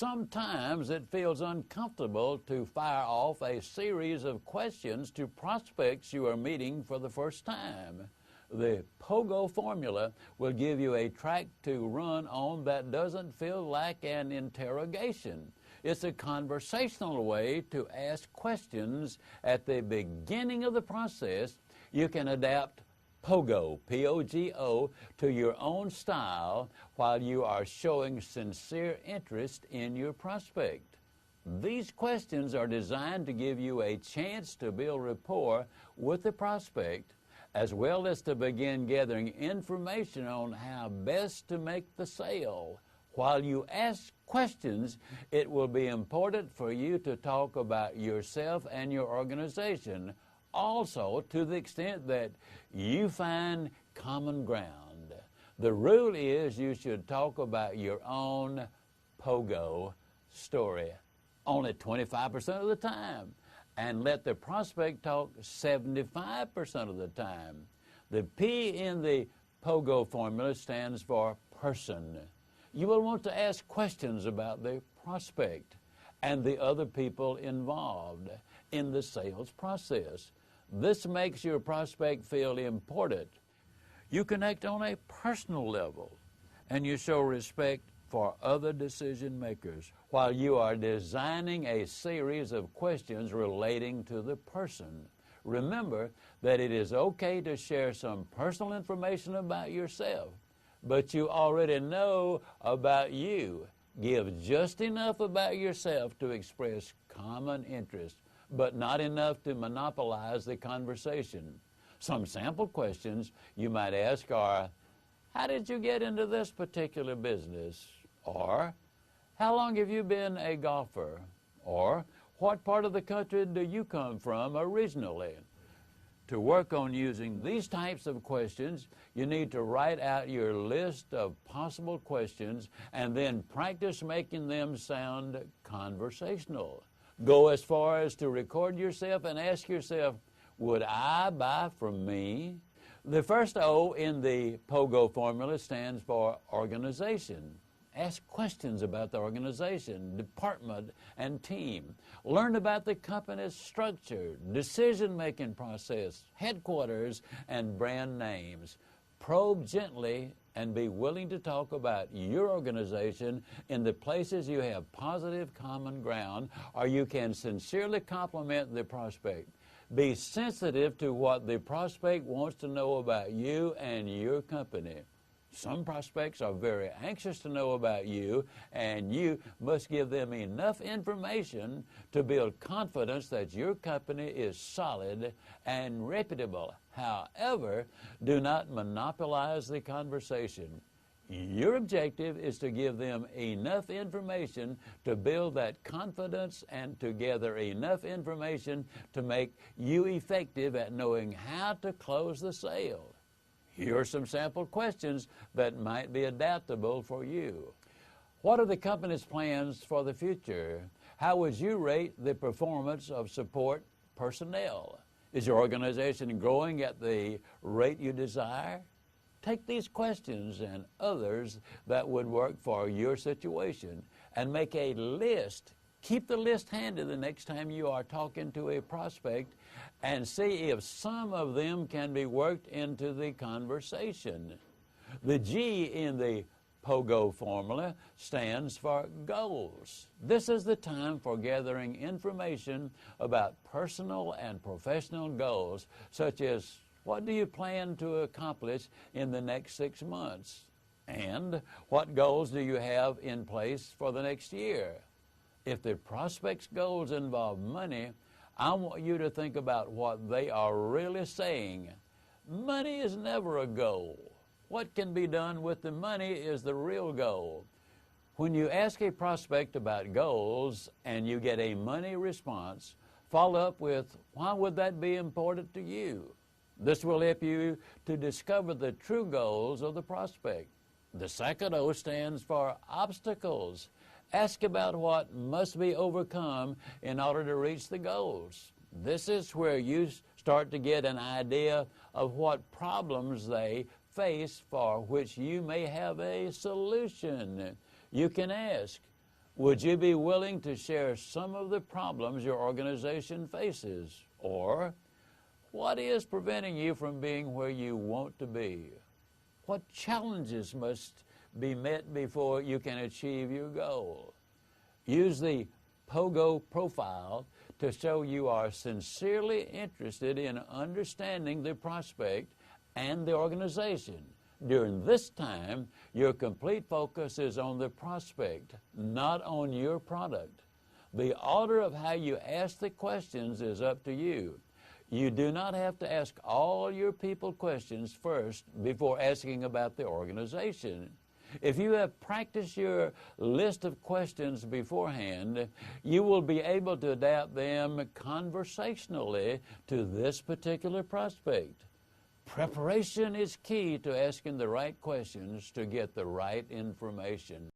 Sometimes it feels uncomfortable to fire off a series of questions to prospects you are meeting for the first time. The POGO formula will give you a track to run on that doesn't feel like an interrogation. It's a conversational way to ask questions at the beginning of the process. You can adapt POGO, P-O-G-O, to your own style while you are showing sincere interest in your prospect. These questions are designed to give you a chance to build rapport with the prospect, as well as to begin gathering information on how best to make the sale. While you ask questions, it will be important for you to talk about yourself and your organization, also to the extent that you find common ground. The rule is you should talk about your own POGO story only 25% of the time, and let the prospect talk 75% of the time. The P in the POGO formula stands for person. You will want to ask questions about the prospect and the other people involved in the sales process. This makes your prospect feel important. You connect on a personal level, and you show respect for other decision makers while you are designing a series of questions relating to the person. Remember that it is okay to share some personal information about yourself, but you already know about you. Give just enough about yourself to express common interest, but not enough to monopolize the conversation. Some sample questions you might ask are, how did you get into this particular business? Or, how long have you been a golfer? Or, what part of the country do you come from originally? To work on using these types of questions, you need to write out your list of possible questions and then practice making them sound conversational. Go as far as to record yourself and ask yourself, would I buy from me? The first O in the POGO formula stands for organization. Ask questions about the organization, department, and team. Learn about the company's structure, decision-making process, headquarters, and brand names. Probe gently and be willing to talk about your organization in the places you have positive common ground, or you can sincerely compliment the prospect. Be sensitive to what the prospect wants to know about you and your company. Some prospects are very anxious to know about you, and you must give them enough information to build confidence that your company is solid and reputable. However, do not monopolize the conversation. Your objective is to give them enough information to build that confidence and to gather enough information to make you effective at knowing how to close the sale. Here are some sample questions that might be adaptable for you. What are the company's plans for the future? How would you rate the performance of support personnel? Is your organization growing at the rate you desire? Take these questions and others that would work for your situation and make a list. Keep the list handy the next time you are talking to a prospect and see if some of them can be worked into the conversation. The G in the POGO formula stands for goals. This is the time for gathering information about personal and professional goals, such as what do you plan to accomplish in the next 6 months? And what goals do you have in place for the next year? If the prospect's goals involve money, I want you to think about what they are really saying. Money is never a goal. What can be done with the money is the real goal. When you ask a prospect about goals and you get a money response, follow up with, why would that be important to you? This will help you to discover the true goals of the prospect. The second O stands for obstacles. Ask about what must be overcome in order to reach the goals. This is where you start to get an idea of what problems they face for which you may have a solution. You can ask, Would you be willing to share some of the problems your organization faces? Or, what is preventing you from being where you want to be? What challenges must be met before you can achieve your goal? Use the POGO profile to show you are sincerely interested in understanding the prospect and the organization. During this time, your complete focus is on the prospect, not on your product. The order of how you ask the questions is up to you. You do not have to ask all your people questions first before asking about the organization. If you have practiced your list of questions beforehand, you will be able to adapt them conversationally to this particular prospect. Preparation is key to asking the right questions to get the right information.